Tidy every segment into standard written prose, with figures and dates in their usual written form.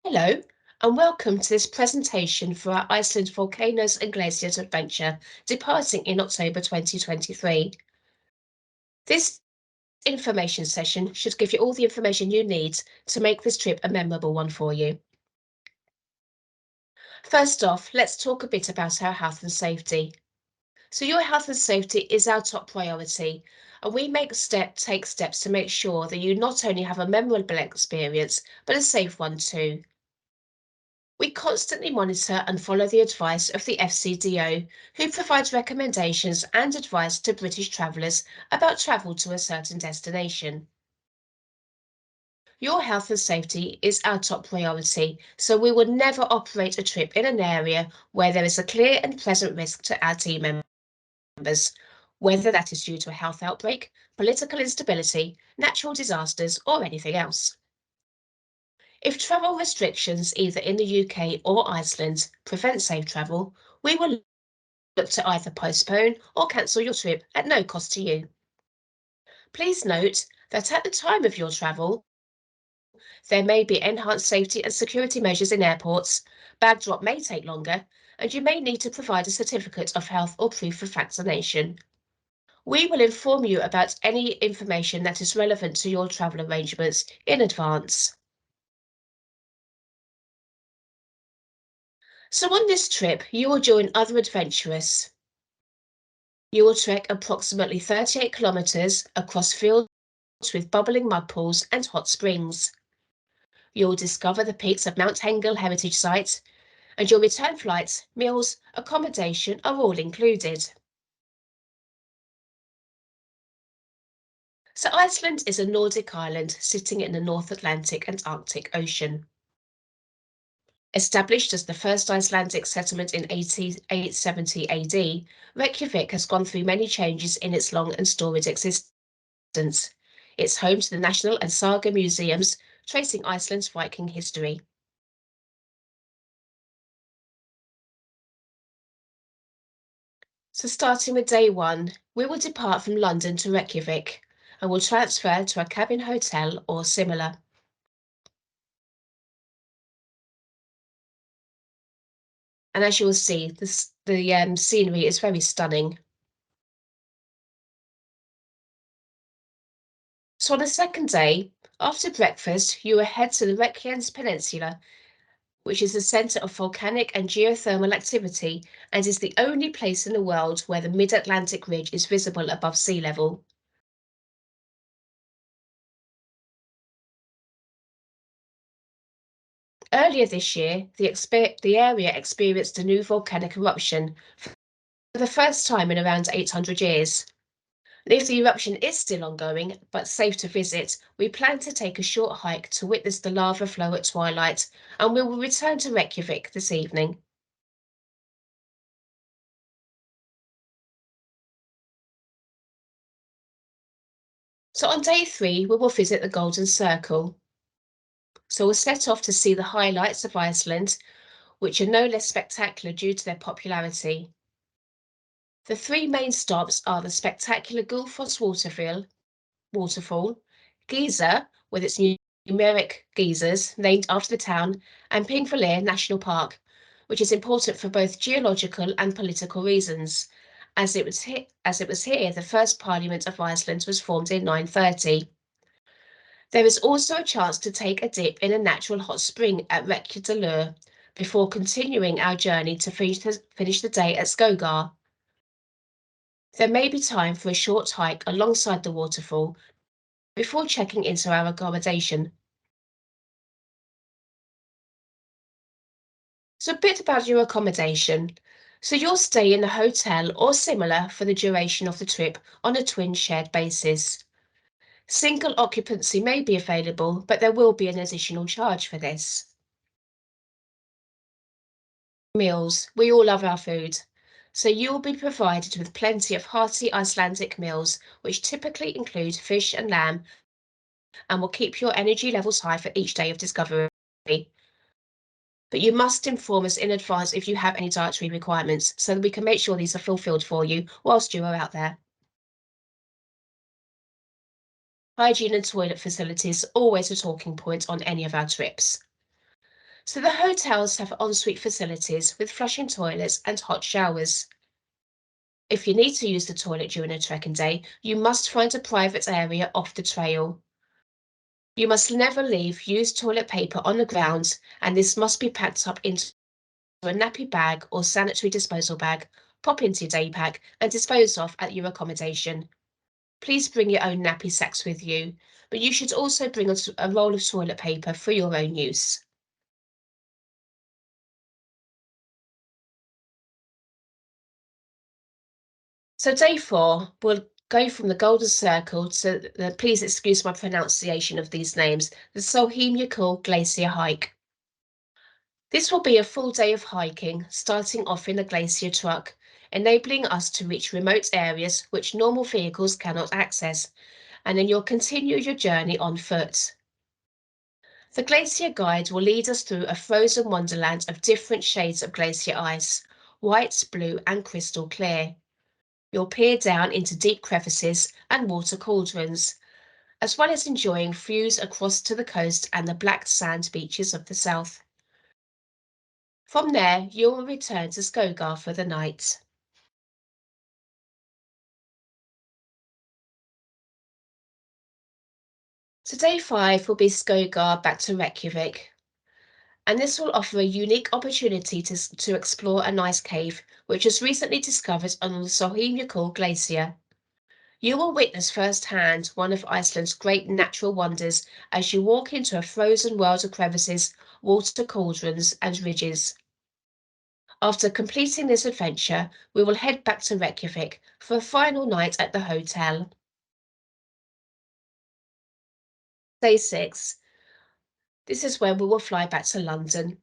Hello, and welcome to this presentation for our Iceland Volcanoes and Glaciers adventure, departing in October 2023. This information session should give you all the information you need to make this trip a memorable one for you. First off, let's talk a bit about our health and safety. So your health and safety is our top priority, and we take steps to make sure that you not only have a memorable experience, but a safe one too. We constantly monitor and follow the advice of the FCDO, who provides recommendations and advice to British travellers about travel to a certain destination. Your health and safety is our top priority, so we would never operate a trip in an area where there is a clear and present risk to our team members, whether that is due to a health outbreak, political instability, natural disasters, or anything else. If travel restrictions, either in the UK or Iceland, prevent safe travel, we will look to either postpone or cancel your trip at no cost to you. Please note that at the time of your travel, there may be enhanced safety and security measures in airports, bag drop may take longer, and you may need to provide a certificate of health or proof of vaccination. We will inform you about any information that is relevant to your travel arrangements in advance. So on this trip, you will join other adventurers. You will trek approximately 38 kilometres across fields with bubbling mud pools and hot springs. You'll discover the peaks of Mount Hengel Heritage Site, and your return flights, meals, accommodation are all included. So Iceland is a Nordic island sitting in the North Atlantic and Arctic Ocean. Established as the first Icelandic settlement in 870 AD, Reykjavik has gone through many changes in its long and storied existence. It's home to the National and Saga museums, tracing Iceland's Viking history. So starting with day one, we will depart from London to Reykjavik and will transfer to a cabin hotel or similar. And as you will see, the scenery is very stunning. So on the second day, after breakfast, you will head to the Reykjanes Peninsula, which is the centre of volcanic and geothermal activity and is the only place in the world where the mid-Atlantic ridge is visible above sea level. Earlier this year, the area experienced a new volcanic eruption for the first time in around 800 years. If the eruption is still ongoing, but safe to visit, we plan to take a short hike to witness the lava flow at twilight, and we will return to Reykjavik this evening. So on day three, we will visit the Golden Circle. So we'll set off to see the highlights of Iceland, which are no less spectacular due to their popularity. The three main stops are the spectacular Gullfoss waterfall, Giza, with its numeric geysers named after the town, and Pingvellir National Park, which is important for both geological and political reasons, as it was here the first Parliament of Iceland was formed in 930. There is also a chance to take a dip in a natural hot spring at Reykjadalur before continuing our journey to finish the day at Skogar. There may be time for a short hike alongside the waterfall before checking into our accommodation. So a bit about your accommodation. So you'll stay in a hotel or similar for the duration of the trip on a twin shared basis. Single occupancy may be available, but there will be an additional charge for this. Meals. We all love our food. So you will be provided with plenty of hearty Icelandic meals, which typically include fish and lamb, and will keep your energy levels high for each day of discovery. But you must inform us in advance if you have any dietary requirements so that we can make sure these are fulfilled for you whilst you are out there. Hygiene and toilet facilities always a talking point on any of our trips. So the hotels have ensuite facilities with flushing toilets and hot showers. If you need to use the toilet during a trekking day, you must find a private area off the trail. You must never leave used toilet paper on the ground, and this must be packed up into a nappy bag or sanitary disposal bag, pop into your day pack, and disposed of at your accommodation. Please bring your own nappy sacks with you, but you should also bring a roll of toilet paper for your own use. So day 4, we'll go from the Golden Circle to please excuse my pronunciation of these names, the Solheimjakul Glacier hike. This will be a full day of hiking, starting off in a glacier truck, enabling us to reach remote areas which normal vehicles cannot access, and then you'll continue your journey on foot. The glacier guide will lead us through a frozen wonderland of different shades of glacier ice, white, blue, and crystal clear. You'll peer down into deep crevices and water cauldrons, as well as enjoying views across to the coast and the black sand beaches of the south. From there, you will return to Skogar for the night. So day 5 will be Skogar back to Reykjavik, and this will offer a unique opportunity to explore an ice cave, which was recently discovered on the Solheimjakul Glacier. You will witness firsthand one of Iceland's great natural wonders as you walk into a frozen world of crevices, water cauldrons, and ridges. After completing this adventure, we will head back to Reykjavik for a final night at the hotel. Day 6. This is when we will fly back to London.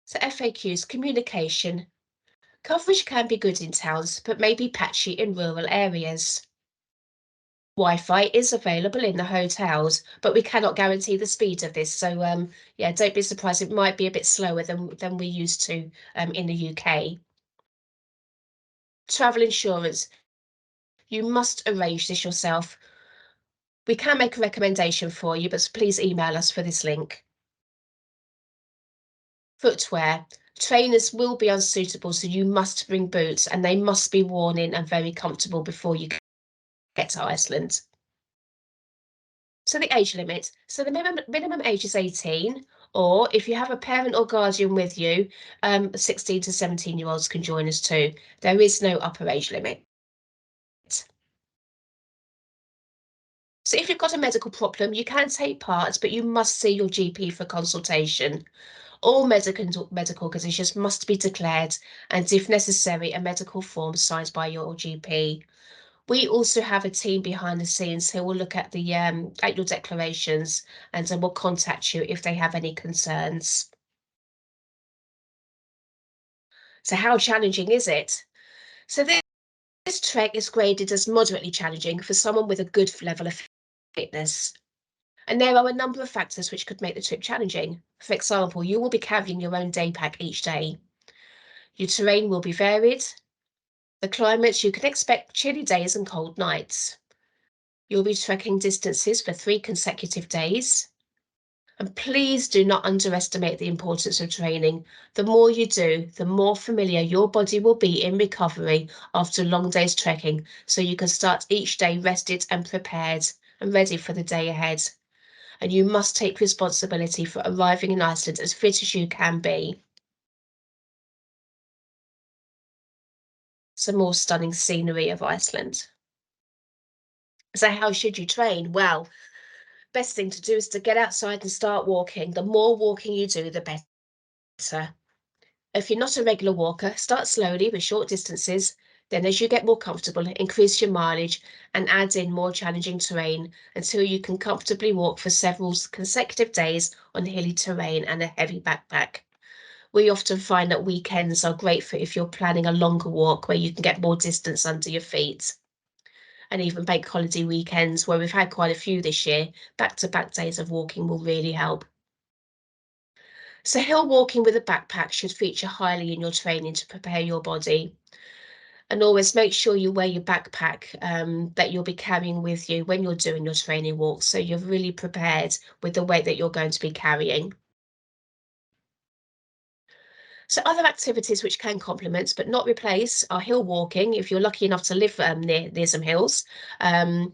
So FAQs, communication. Coverage can be good in towns, but may be patchy in rural areas. Wi-Fi is available in the hotels, but we cannot guarantee the speed of this. So yeah, don't be surprised. It might be a bit slower than we're used to in the UK. Travel insurance. You must arrange this yourself. We can make a recommendation for you, but please email us for this link. Footwear. Trainers will be unsuitable, so you must bring boots and they must be worn in and very comfortable before you get to Iceland. So the age limit. So the minimum age is 18, or if you have a parent or guardian with you, 16 to 17-year-olds can join us too. There is no upper age limit. So if you've got a medical problem, you can take part, but you must see your GP for consultation. All medical conditions must be declared, and if necessary, a medical form signed by your GP. We also have a team behind the scenes who will look at at your declarations and will contact you if they have any concerns. So how challenging is it? So this trek is graded as moderately challenging for someone with a good level of fitness. And there are a number of factors which could make the trip challenging. For example, you will be carrying your own day pack each day. Your terrain will be varied. The climate, you can expect chilly days and cold nights. You'll be trekking distances for 3 consecutive days. And please do not underestimate the importance of training. The more you do, the more familiar your body will be in recovery after a long day's trekking, so you can start each day rested and prepared and ready for the day ahead. And you must take responsibility for arriving in Iceland as fit as you can be. Some more stunning scenery of Iceland. So how should you train? Well, best thing to do is to get outside and start walking. The more walking you do, the better. If you're not a regular walker, start slowly with short distances. Then as you get more comfortable, increase your mileage and add in more challenging terrain until you can comfortably walk for several consecutive days on hilly terrain and a heavy backpack. We often find that weekends are great for if you're planning a longer walk where you can get more distance under your feet. And even bank holiday weekends, where we've had quite a few this year, back-to-back days of walking will really help. So hill walking with a backpack should feature highly in your training to prepare your body. And always make sure you wear your backpack that you'll be carrying with you when you're doing your training walks, so you're really prepared with the weight that you're going to be carrying. So other activities which can complement but not replace are hill walking, if you're lucky enough to live near some hills. Um,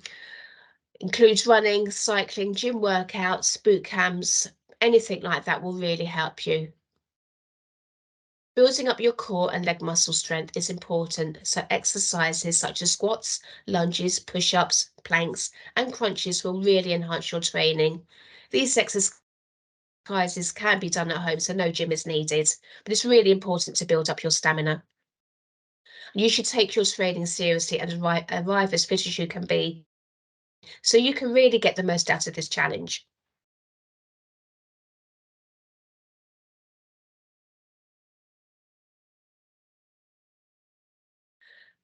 Includes running, cycling, gym workouts, boot camps, anything like that will really help you. Building up your core and leg muscle strength is important, so exercises such as squats, lunges, push-ups, planks, and crunches will really enhance your training. These exercises can be done at home, so no gym is needed, but it's really important to build up your stamina. You should take your training seriously and arrive as fit as you can be, so you can really get the most out of this challenge.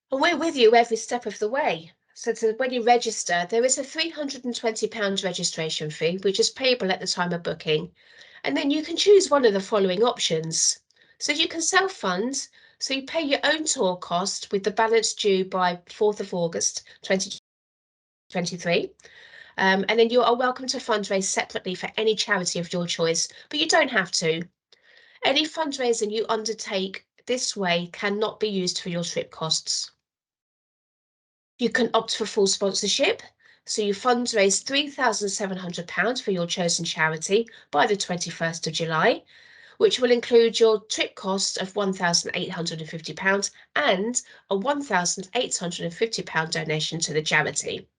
And we're with you every step of the way. So when you register, there is a £320 registration fee, which is payable at the time of booking. And then you can choose one of the following options. So you can self-fund, so you pay your own tour cost with the balance due by 4th of August 2023. And then you are welcome to fundraise separately for any charity of your choice, but you don't have to. Any fundraising you undertake this way cannot be used for your trip costs. You can opt for full sponsorship, so you fundraise £3,700 for your chosen charity by the 21st of July, which will include your trip cost of £1,850 and a £1,850 donation to the charity.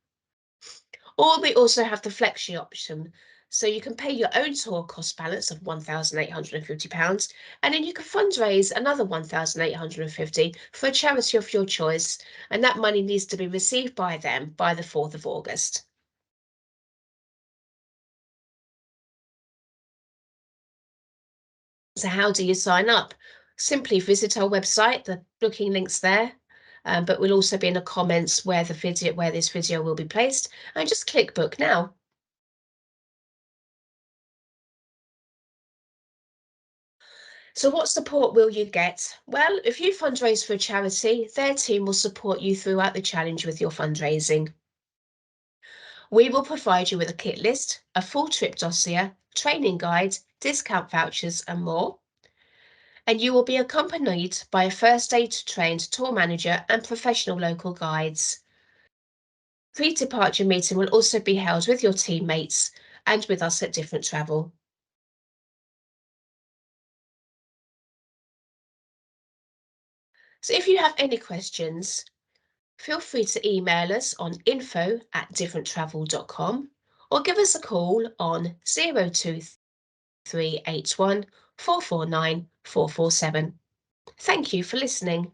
Or we also have the flexi option. So you can pay your own tour cost balance of £1,850 and then you can fundraise another 1,850 for a charity of your choice. And that money needs to be received by them by the 4th of August. So how do you sign up? Simply visit our website, the booking link's there. But we'll also be in the comments where this video will be placed, and just click book now. So what support will you get? Well, if you fundraise for a charity, their team will support you throughout the challenge with your fundraising. We will provide you with a kit list, a full trip dossier, training guide, discount vouchers and more. And you will be accompanied by a first aid trained tour manager and professional local guides. Pre-departure meeting will also be held with your teammates and with us at Different Travel. So if you have any questions, feel free to email us on info@differenttravel.com or give us a call on 02381 449 447. Thank you for listening.